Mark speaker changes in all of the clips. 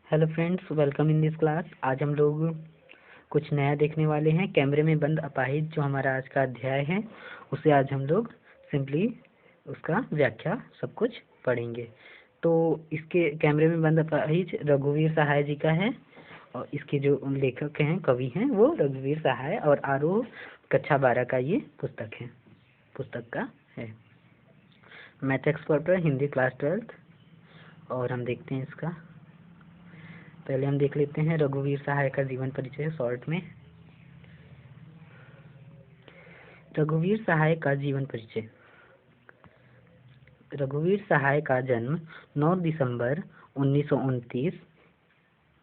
Speaker 1: Hello friends, welcome in this class. आज हम लोग कुछ नया देखने वाले हैं। कैमरे में बंद अपाहिज जो हमारा आज का अध्याय है, उसे आज हम लोग सिंपली उसका व्याख्या सब कुछ पढ़ेंगे। तो इसके कैमरे में बंद अपाहिज रघुवीर सहाय जी का है और इसके जो लेखक हैं, कवि हैं, वो रघुवीर सहाय और आरोह कक्षा 12 का ये पुस्तक का है। मैथ एक्सपर्ट पर हिंदी क्लास 12th। और हम देखते हैं इसका। पहले हम देख लेते हैं रघुवीर सहाय का जीवन परिचय शॉर्ट में। रघुवीर सहाय का जीवन परिचय। रघुवीर सहाय का जन्म 9 दिसंबर 1929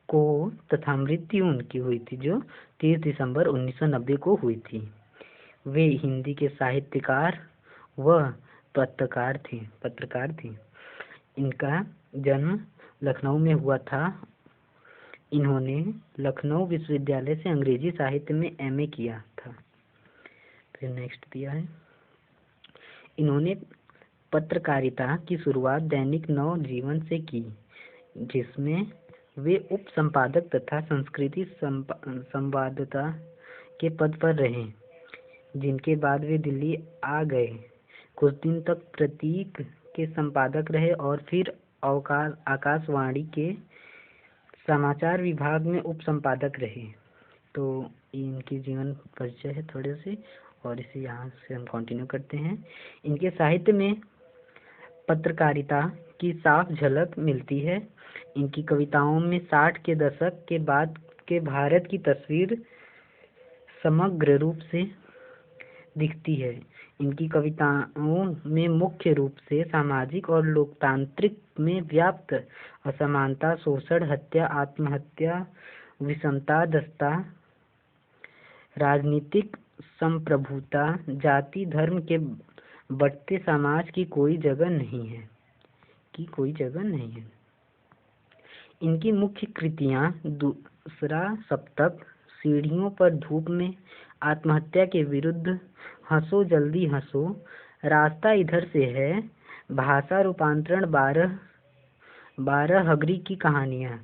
Speaker 1: को तथा मृत्यु उनकी हुई थी जो 30 दिसंबर 1990 को हुई थी। वे हिंदी के साहित्यकार व पत्रकार थे। इनका जन्म लखनऊ में हुआ था। इन्होंने लखनऊ विश्वविद्यालय से अंग्रेजी साहित्य में एमए किया था। फिर नेक्स्ट दिया है, इन्होंने पत्रकारिता की शुरुआत दैनिक नव जीवन से की, जिसमें वे उप संपादक तथा संस्कृति संवाददाता के पद पर रहे, जिनके बाद वे दिल्ली आ गए। कुछ दिन तक प्रतीक के संपादक रहे और फिर आकाशवाणी के समाचार विभाग में उप संपादक रहे। तो इनकी जीवन परिचय है थोड़े से, और इसे यहाँ से हम कंटिन्यू करते हैं। इनके साहित्य में पत्रकारिता की साफ झलक मिलती है। इनकी कविताओं में 60 के दशक के बाद के भारत की तस्वीर समग्र रूप से दिखती है। इनकी कविताओं में मुख्य रूप से सामाजिक और लोकतांत्रिक में व्याप्त असमानता, शोषण, हत्या, आत्महत्या, विषमता, दस्ता, राजनीतिक संप्रभुता, जाति धर्म के बढ़ते समाज की कोई जगह नहीं है। इनकी मुख्य कृतियां दूसरा सप्तक, सीढ़ियों पर धूप में, आत्महत्या के विरुद्ध, हंसो जल्दी हंसो, रास्ता इधर से है, भाषा रूपांतरण, 12 हगरी की कहानियां,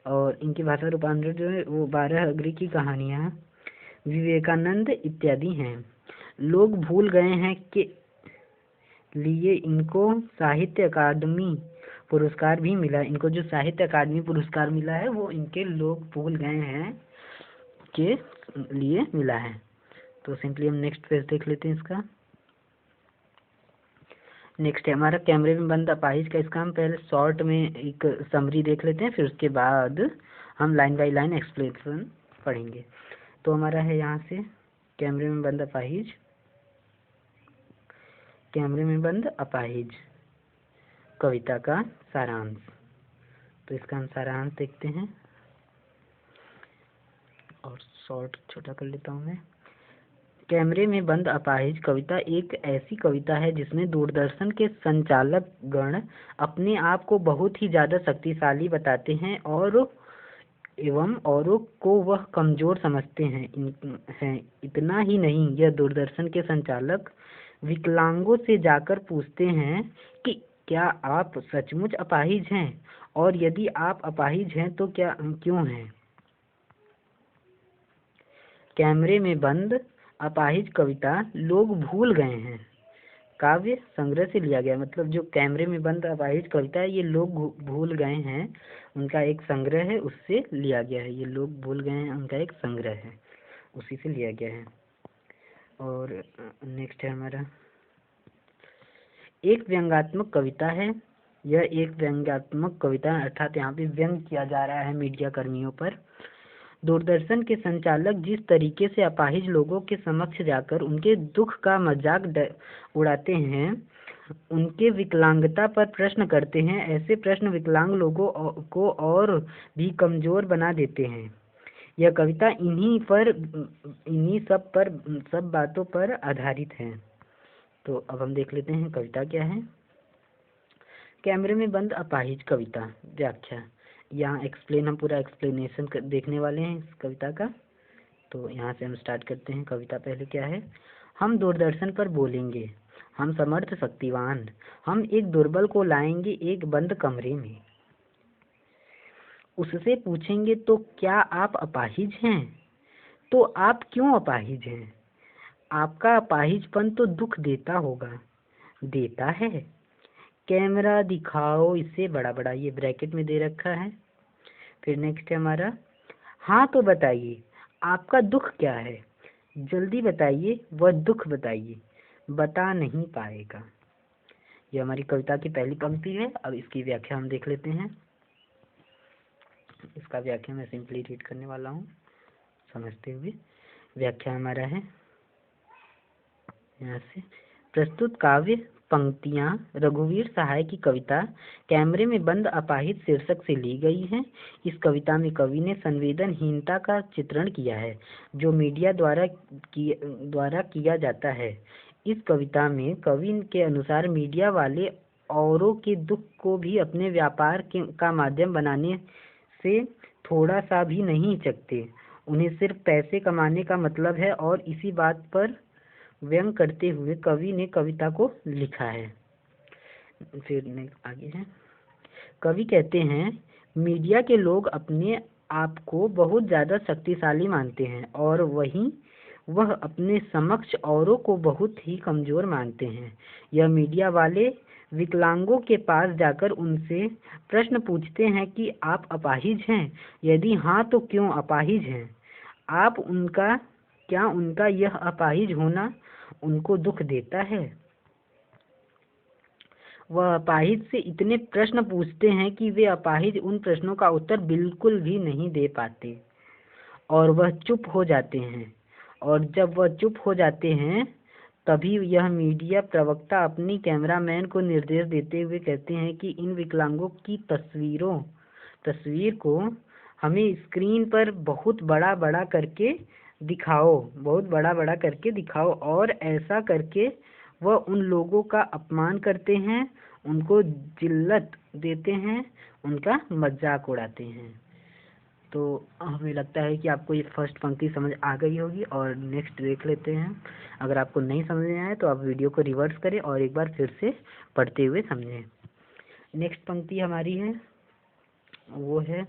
Speaker 1: और इनकी भाषा रूपांतरण जो है वो 12 हगरी की कहानियां, विवेकानंद इत्यादि हैं। लोग भूल गए हैं के लिए इनको साहित्य अकादमी पुरस्कार भी मिला। इनको जो साहित्य अकादमी पुरस्कार मिला है वो इनके लोग भूल गए हैं के लिए मिला है। तो सिंपली हम नेक्स्ट पेज देख लेते हैं इसका। नेक्स्ट है हमारा कैमरे में बंद अपाहिज का। इसका हम पहले शॉर्ट में एक समरी देख लेते हैं, फिर उसके बाद हम लाइन बाय लाइन एक्सप्लेनेशन पढ़ेंगे। तो हमारा है यहाँ से कैमरे में बंद अपाहिज। कैमरे में बंद अपाहिज कविता का सारांश। तो इसका हम सारांश देखते हैं और शॉर्ट छोटा कर लेता हूँ मैं। कैमरे में बंद अपाहिज कविता एक ऐसी कविता है जिसमें दूरदर्शन के संचालक गण अपने आप को बहुत ही ज्यादा शक्तिशाली बताते हैं और एवं औरों को वह कमजोर समझते हैं। इतना ही नहीं, यह दूरदर्शन के संचालक विकलांगों से जाकर पूछते हैं कि क्या आप सचमुच अपाहिज हैं, और यदि आप अपाहिज हैं तो क्यों हैं। कैमरे में बंद अपाहिज कविता लोग भूल गए हैं काव्य संग्रह से लिया गया। मतलब जो कैमरे में बंद अपाहिज कविता है ये लोग भूल गए हैं, उनका एक संग्रह है, उससे लिया गया है। ये लोग भूल गए हैं उनका एक संग्रह है, उसी से लिया गया है। और नेक्स्ट है हमारा एक व्यंग्यात्मक कविता है। यह एक व्यंग्यात्मक कविता है, अर्थात यहाँ पे व्यंग किया जा रहा है मीडिया कर्मियों पर। दूरदर्शन के संचालक जिस तरीके से अपाहिज लोगों के समक्ष जाकर उनके दुख का मजाक उड़ाते हैं, उनके विकलांगता पर प्रश्न करते हैं, ऐसे प्रश्न विकलांग लोगों को और भी कमजोर बना देते हैं। यह कविता इन्हीं सब बातों पर आधारित है। तो अब हम देख लेते हैं कविता क्या है। कैमरे में बंद अपाहिज कविता व्याख्या। यहाँ हम पूरा एक्सप्लेनेशन देखने वाले हैं इस कविता का। तो यहाँ से हम स्टार्ट करते हैं। कविता पहले क्या है। हम दूरदर्शन पर बोलेंगे, हम समर्थ शक्तिवान, हम एक दुर्बल को लाएंगे एक बंद कमरे में। उससे पूछेंगे तो क्या आप अपाहिज हैं? तो आप क्यों अपाहिज हैं? आपका अपाहिजपन तो दुख देता होगा। देता है? कैमरा दिखाओ इसे बड़ा बड़ा, ये ब्रैकेट में दे रखा है। फिर नेक्स्ट है हमारा, हाँ तो बताइए आपका दुख क्या है? जल्दी बताइए, वह दुख बताइए, बता नहीं पाएगा। यह हमारी कविता की पहली पंक्ति है। अब इसकी व्याख्या हम देख लेते हैं। इसका व्याख्या मैं सिंपली रीड करने वाला हूँ समझते हुए। व्याख्या हमारा है यहाँ से, प्रस्तुत काव्य पंक्तियाँ रघुवीर सहाय की कविता कैमरे में बंद अपाहिज शीर्षक से ली गई हैं। इस कविता में कवि ने संवेदनहीनता का चित्रण किया है जो मीडिया द्वारा किया जाता है। इस कविता में कवि के अनुसार मीडिया वाले औरों के दुख को भी अपने व्यापार का माध्यम बनाने से थोड़ा सा भी नहीं हिचकते। उन्हें सिर्फ पैसे कमाने का मतलब है और इसी बात पर व्यंग करते हुए कवि ने कविता को लिखा है। फिर आगे है, कवि कहते हैं मीडिया के लोग अपने आप को बहुत ज़्यादा शक्तिशाली मानते हैं और वह अपने समक्ष औरों को बहुत ही कमज़ोर मानते हैं। यह मीडिया वाले विकलांगों के पास जाकर उनसे प्रश्न पूछते हैं कि आप अपाहिज हैं? यदि हाँ तो क्यों अपाहिज हैं? क्या उनका यह अपाहिज होना उनको दुख देता है? वह अपाहिज से इतने प्रश्न पूछते हैं कि वे अपाहिज उन प्रश्नों का उत्तर बिल्कुल भी नहीं दे पाते और वह चुप हो जाते हैं। और जब वह चुप हो जाते हैं तभी यह मीडिया प्रवक्ता अपनी कैमरामैन को निर्देश देते हुए कहते हैं कि इन विकलांगों की तस्वीर को हमें स्क्रीन पर बहुत बड़ा बड़ा करके दिखाओ और ऐसा करके वह उन लोगों का अपमान करते हैं, उनको जिल्लत देते हैं, उनका मजाक उड़ाते हैं। तो हमें लगता है कि आपको ये फर्स्ट पंक्ति समझ आ गई होगी और नेक्स्ट देख लेते हैं। अगर आपको नहीं समझ में आए तो आप वीडियो को रिवर्स करें और एक बार फिर से पढ़ते हुए समझें। नेक्स्ट पंक्ति हमारी है, वो है,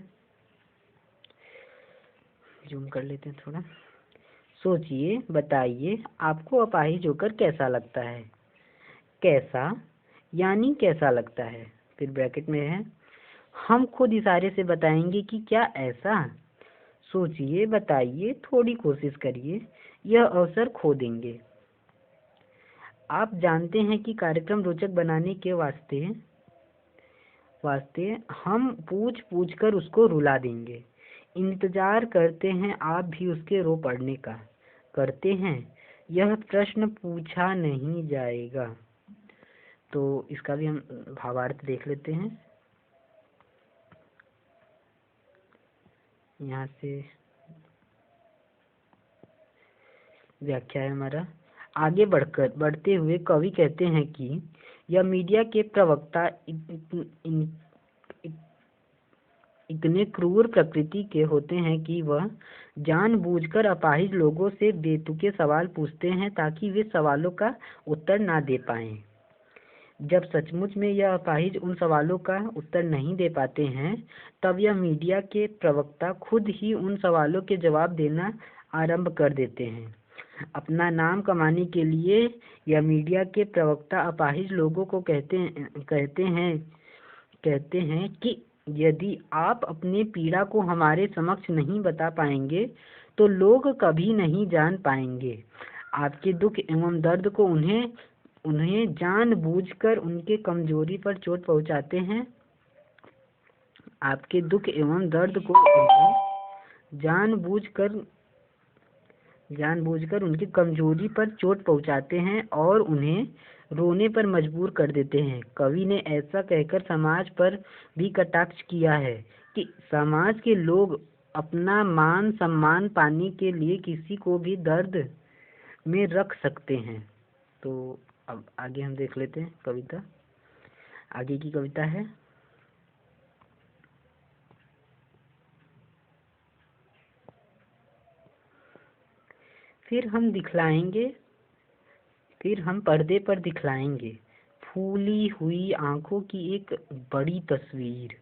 Speaker 1: जूम कर लेते हैं थोड़ा। सोचिए बताइए आपको अपाहिज होकर कैसा लगता है? कैसा यानी कैसा लगता है? फिर ब्रैकेट में है, हम खुद इशारे से बताएंगे कि क्या ऐसा? सोचिए बताइए, थोड़ी कोशिश करिए, यह अवसर खो देंगे। आप जानते हैं कि कार्यक्रम रोचक बनाने के वास्ते हम पूछ पूछ कर उसको रुला देंगे। इंतजार करते हैं आप भी उसके रो पड़ने का। करते हैं, यह प्रश्न पूछा नहीं जाएगा। तो इसका भी हम भावार्थ देख लेते हैं। यहाँ से व्याख्या है हमारा, आगे बढ़ते हुए कवि कहते हैं कि यह मीडिया के प्रवक्ता इतने क्रूर प्रकृति के होते हैं कि वह जानबूझकर अपाहिज लोगों से बेतुके सवाल पूछते हैं ताकि वे सवालों का उत्तर ना दे पाएं। जब सचमुच में यह अपाहिज उन सवालों का उत्तर नहीं दे पाते हैं तब यह मीडिया के प्रवक्ता खुद ही उन सवालों के जवाब देना आरंभ कर देते हैं। अपना नाम कमाने के लिए यह मीडिया के प्रवक्ता अपाहिज लोगों को कहते हैं कि यदि आप अपने पीड़ा को हमारे समक्ष नहीं बता पाएंगे तो लोग कभी नहीं जान पाएंगे। आपके दुख एवं दर्द को उन्हें जानबूझकर उनके कमजोरी पर चोट पहुंचाते हैं। आपके दुख एवं दर्द को उन्हें जानबूझकर उनकी कमजोरी पर चोट पहुंचाते हैं और उन्हें रोने पर मजबूर कर देते हैं। कवि ने ऐसा कहकर समाज पर भी कटाक्ष किया है कि समाज के लोग अपना मान सम्मान पाने के लिए किसी को भी दर्द में रख सकते हैं। तो अब आगे हम देख लेते हैं कविता। आगे की कविता है, फिर हम पर्दे पर दिखलाएंगे फूली हुई आंखों की एक बड़ी तस्वीर,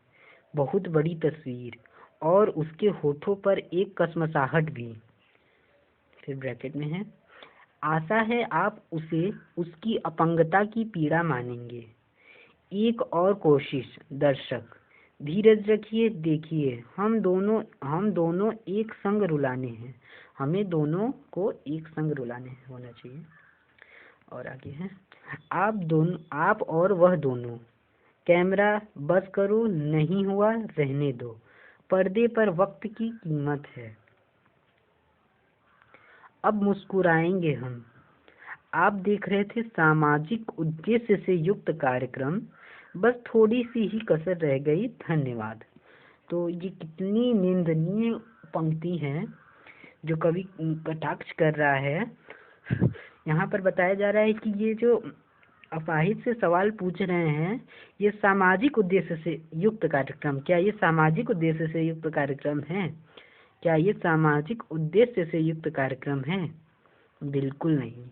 Speaker 1: बहुत बड़ी तस्वीर, और उसके होठों पर एक कसमसाहट भी। फिर ब्रैकेट में है, आशा है आप उसे उसकी अपंगता की पीड़ा मानेंगे। एक और कोशिश दर्शक, धीरज रखिए, देखिए हम दोनों एक संग रुलाने हैं। हमें दोनों को एक संग रुलाने होना चाहिए। और आगे है, आप और वह दोनों, कैमरा बस करो, नहीं हुआ रहने दो, पर्दे पर वक्त की कीमत है। अब मुस्कुराएंगे हम। आप देख रहे थे सामाजिक उद्देश्य से युक्त कार्यक्रम, बस थोड़ी सी ही कसर रह गई, धन्यवाद। तो ये कितनी निंदनीय पंक्ति है जो कवि कटाक्ष कर रहा है। यहाँ पर बताया जा रहा है कि ये जो अपाहिज से सवाल पूछ रहे हैं, ये सामाजिक उद्देश्य से युक्त कार्यक्रम, क्या ये सामाजिक उद्देश्य से युक्त कार्यक्रम है? क्या ये सामाजिक उद्देश्य से युक्त कार्यक्रम है? बिल्कुल नहीं।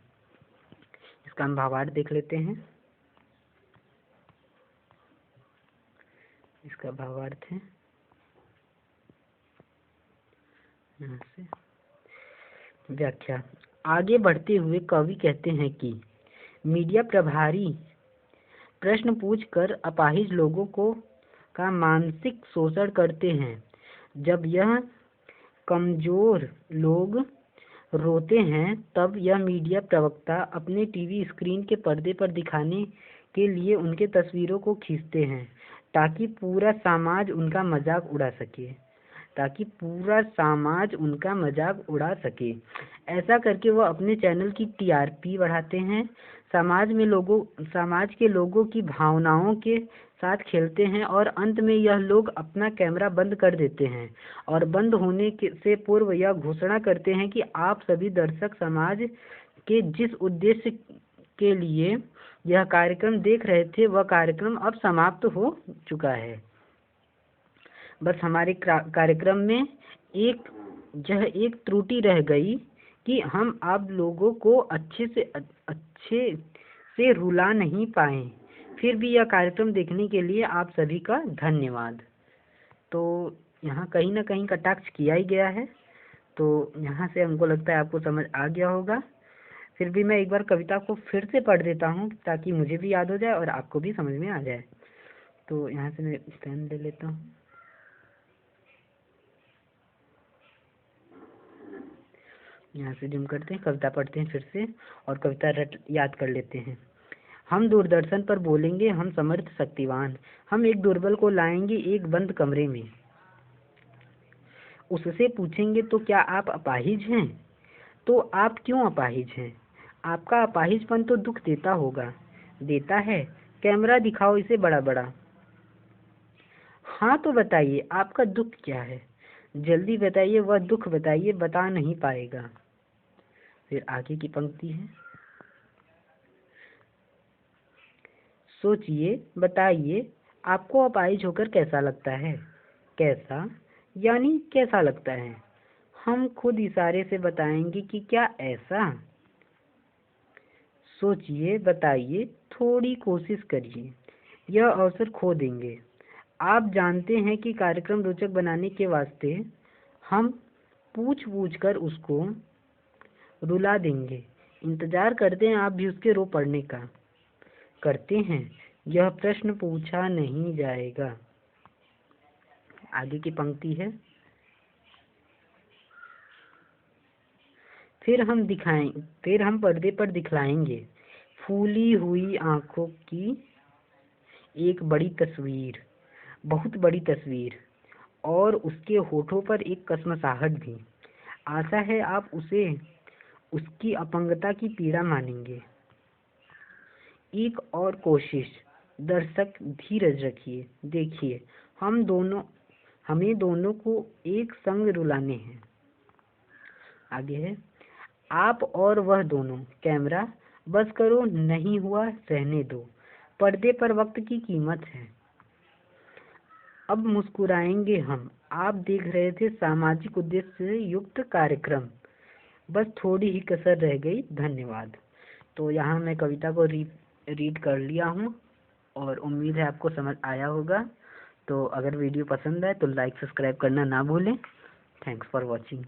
Speaker 1: इसका हम भावार्थ देख लेते हैं। इसका भावार्थ है, यहाँ से व्याख्या। आगे बढ़ते हुए कवि कहते हैं कि मीडिया प्रभारी प्रश्न पूछकर अपाहिज लोगों को का मानसिक शोषण करते हैं। जब यह कमजोर लोग रोते हैं, तब यह मीडिया प्रवक्ता अपने टीवी स्क्रीन के पर्दे पर दिखाने के लिए उनके तस्वीरों को खींचते हैं, ताकि पूरा समाज उनका मजाक उड़ा सके। ऐसा करके वह अपने चैनल की टीआरपी बढ़ाते हैं, समाज के लोगों की भावनाओं के साथ खेलते हैं, और अंत में यह लोग अपना कैमरा बंद कर देते हैं और बंद होने से पूर्व यह घोषणा करते हैं कि आप सभी दर्शक समाज के जिस उद्देश्य के लिए यह कार्यक्रम देख रहे थे, वह कार्यक्रम अब समाप्त हो चुका है। बस हमारे कार्यक्रम में एक त्रुटि रह गई कि हम आप लोगों को अच्छे से रुला नहीं पाए। फिर भी यह कार्यक्रम देखने के लिए आप सभी का धन्यवाद। तो यहाँ कहीं ना कहीं कटाक्ष किया ही गया है। तो यहाँ से हमको लगता है आपको समझ आ गया होगा। फिर भी मैं एक बार कविता को फिर से पढ़ देता हूँ, ताकि मुझे भी याद हो जाए और आपको भी समझ में आ जाए। तो यहाँ से मैं पेन ले लेता हूँ। यहाँ से जिम करते हैं, कविता पढ़ते हैं फिर से, और कविता याद कर लेते हैं। हम दूरदर्शन पर बोलेंगे, हम समर्थ शक्तिवान, हम एक दुर्बल को लाएंगे एक बंद कमरे में। उससे पूछेंगे, तो क्या आप अपाहिज हैं? तो आप क्यों अपाहिज हैं? आपका अपाहिजपन तो दुख देता होगा। देता है? कैमरा दिखाओ इसे बड़ा बड़ा। हाँ तो बताइए, आपका दुख क्या है? जल्दी बताइए, वह दुख बताइए, बता नहीं पाएगा। फिर आगे की पंक्ति है, सोचिए, बताइए, आपको अपाहिज होकर कैसा लगता है? कैसा यानी कैसा लगता है? हम खुद इशारे से बताएंगे कि क्या ऐसा। सोचिए, बताइए, थोड़ी कोशिश करिए, यह अवसर खो देंगे। आप जानते हैं कि कार्यक्रम रोचक बनाने के वास्ते हम पूछ कर उसको रुला देंगे। इंतजार करते हैं आप भी उसके रो पड़ने का। करते हैं, यह प्रश्न पूछा नहीं जाएगा। आगे की पंक्ति है, फिर हम पर्दे पर दिखलाएंगे फूली हुई आंखों की एक बड़ी तस्वीर, बहुत बड़ी तस्वीर, और उसके होठों पर एक कसमसाहट भी। आशा है आप उसे उसकी अपंगता की पीड़ा मानेंगे। एक और कोशिश दर्शक, धीरज रखिए, देखिए हमें दोनों को एक संग रुलाने हैं। आगे है, आप और वह दोनों, कैमरा बस करो, नहीं हुआ रहने दो, पर्दे पर वक्त की कीमत है। अब मुस्कुराएंगे हम। आप देख रहे थे सामाजिक उद्देश्य से युक्त कार्यक्रम, बस थोड़ी ही कसर रह गई, धन्यवाद। तो यहाँ मैं कविता को रीड कर लिया हूँ और उम्मीद है आपको समझ आया होगा। तो अगर वीडियो पसंद आए तो लाइक सब्सक्राइब करना ना भूलें। Thanks for watching.